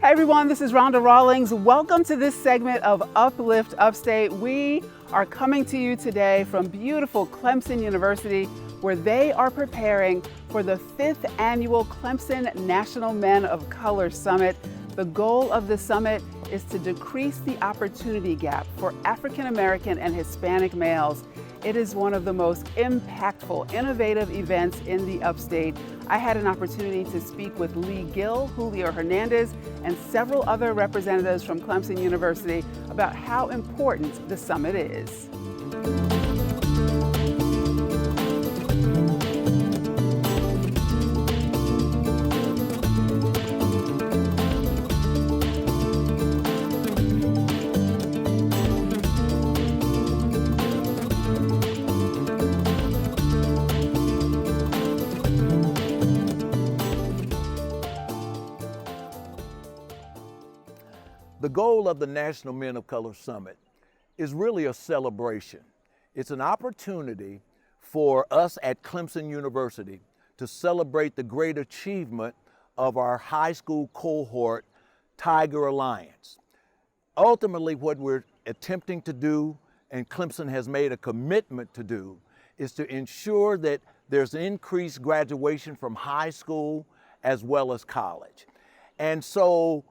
Hi everyone, this is Rhonda Rawlings. Welcome to this segment of Uplift Upstate. We are coming to you today from beautiful Clemson University, where they are preparing for the 5th annual Clemson National Men of Color Summit. The goal of the summit is to decrease the opportunity gap for African American and Hispanic males. It is one of the most impactful, innovative events in the Upstate. I had an opportunity to speak with Lee Gill, Julio Hernandez, and several other representatives from Clemson University about how important the summit is. The goal of the National Men of Color Summit is really a celebration. It's an opportunity for us at Clemson University to celebrate the great achievement of our high school cohort, Tiger Alliance. Ultimately, what we're attempting to do, and Clemson has made a commitment to do, is to ensure that there's increased graduation from high school as well as college. And so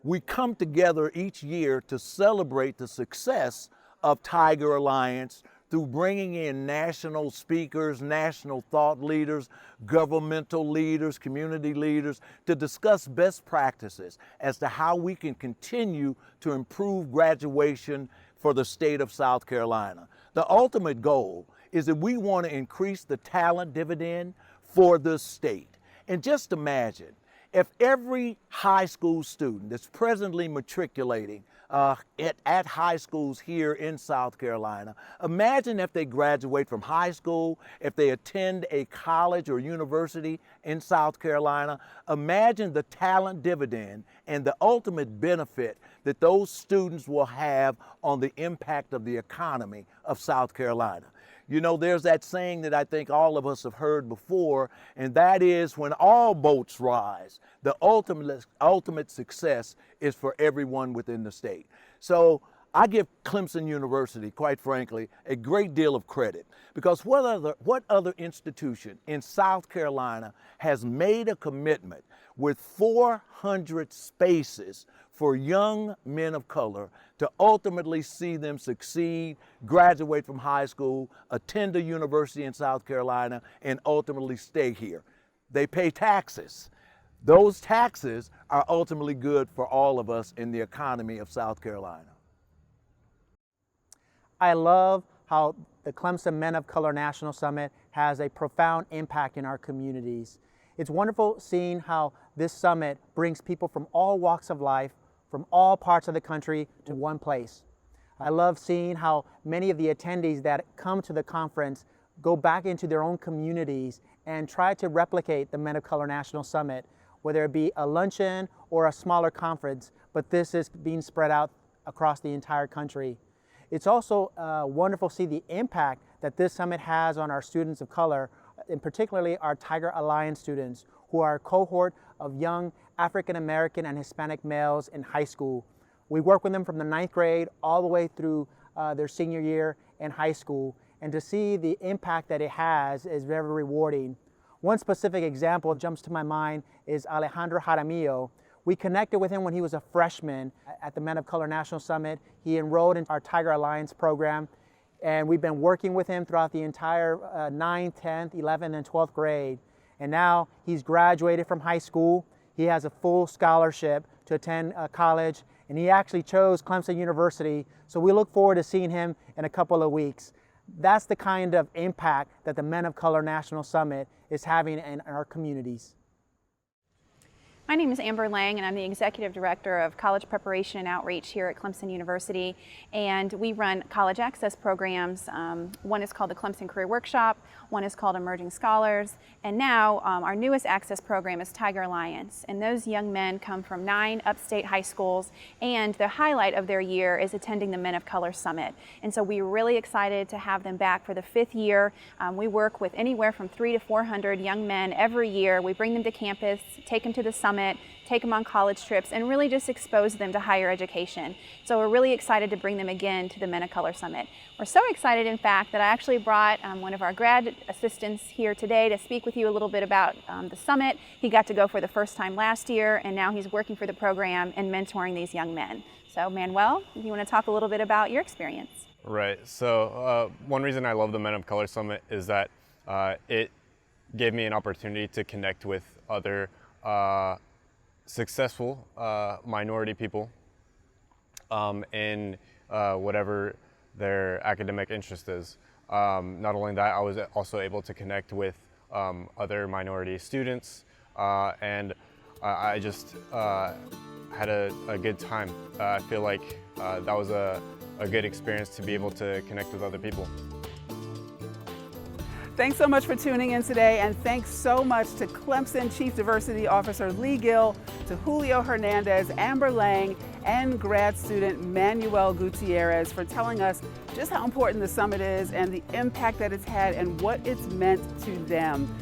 we come together each year to celebrate the success of Tiger Alliance through bringing in national speakers, national thought leaders, governmental leaders, community leaders to discuss best practices as to how we can continue to improve graduation for the state of South Carolina. The ultimate goal is that we want to increase the talent dividend for this state. And just imagine, if every high school student that's presently matriculating at high schools here in South Carolina, imagine if they graduate from high school, if they attend a college or university in South Carolina, imagine the talent dividend and the ultimate benefit that those students will have on the impact of the economy of South Carolina. You know, there's that saying that I think all of us have heard before, and that is, when all boats rise, the ultimate success is for everyone within the state. So I give Clemson University, quite frankly, a great deal of credit, because what other institution in South Carolina has made a commitment with 400 spaces for young men of color to ultimately see them succeed, graduate from high school, attend a university in South Carolina, and ultimately stay here? They pay taxes. Those taxes are ultimately good for all of us in the economy of South Carolina. I love how the Clemson Men of Color National Summit has a profound impact in our communities. It's wonderful seeing how this summit brings people from all walks of life, from all parts of the country, to one place. I love seeing how many of the attendees that come to the conference go back into their own communities and try to replicate the Men of Color National Summit, whether it be a luncheon or a smaller conference, but this is being spread out across the entire country. It's also wonderful to see the impact that this summit has on our students of color, and particularly our Tiger Alliance students, who are a cohort of young African American and Hispanic males in high school. We work with them from the 9th grade all the way through their senior year in high school, and to see the impact that it has is very rewarding. One specific example that jumps to my mind is Alejandro Jaramillo. We connected with him when he was a freshman at the Men of Color National Summit. He enrolled in our Tiger Alliance program, and we've been working with him throughout the entire 9th, 10th, 11th, and 12th grade. And now he's graduated from high school. He has a full scholarship to attend college, and he actually chose Clemson University, so we look forward to seeing him in a couple of weeks. That's the kind of impact that the Men of Color National Summit is having in our communities. My name is Amber Lang, and I'm the Executive Director of College Preparation and Outreach here at Clemson University. And we run college access programs. One is called the Clemson Career Workshop, one is called Emerging Scholars, and now our newest access program is Tiger Alliance. And those young men come from 9 upstate high schools, and the highlight of their year is attending the Men of Color Summit. And so we're really excited to have them back for the 5th year. We work with anywhere from 300 to 400 young men every year. We bring them to campus, take them to the summit, summit, take them on college trips, and really just expose them to higher education. So we're really excited to bring them again to the Men of Color Summit. We're so excited, in fact, that I actually brought one of our grad assistants here today to speak with you a little bit about the summit. He got to go for the first time last year, and now he's working for the program and mentoring these young men. So Manuel, you want to talk a little bit about your experience? Right. So one reason I love the Men of Color Summit is that it gave me an opportunity to connect with other successful minority people in whatever their academic interest is. Not only that, I was also able to connect with other minority students, and I just had a good time. I feel like that was a good experience to be able to connect with other people. Thanks so much for tuning in today, and thanks so much to Clemson Chief Diversity Officer Lee Gill, to Julio Hernandez, Amber Lang, and grad student Manuel Gutierrez for telling us just how important the summit is and the impact that it's had and what it's meant to them.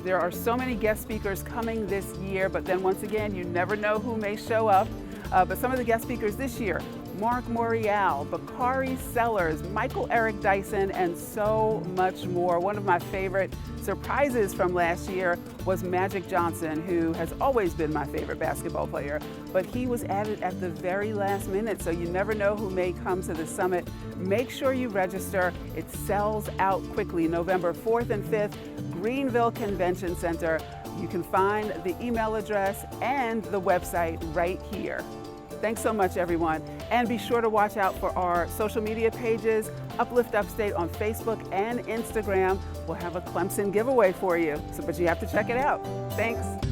There are so many guest speakers coming this year, but then once again, you never know who may show up. But some of the guest speakers this year: Mark Morial, Bakari Sellers, Michael Eric Dyson, and so much more. One of my favorite surprises from last year was Magic Johnson, who has always been my favorite basketball player, but he was added at the very last minute, so you never know who may come to the summit. Make sure you register. It sells out quickly. November 4th and 5th, Greenville Convention Center. You can find the email address and the website right here. Thanks so much, everyone. And be sure to watch out for our social media pages, Uplift Upstate on Facebook and Instagram. We'll have a Clemson giveaway for you, but you have to check it out. Thanks.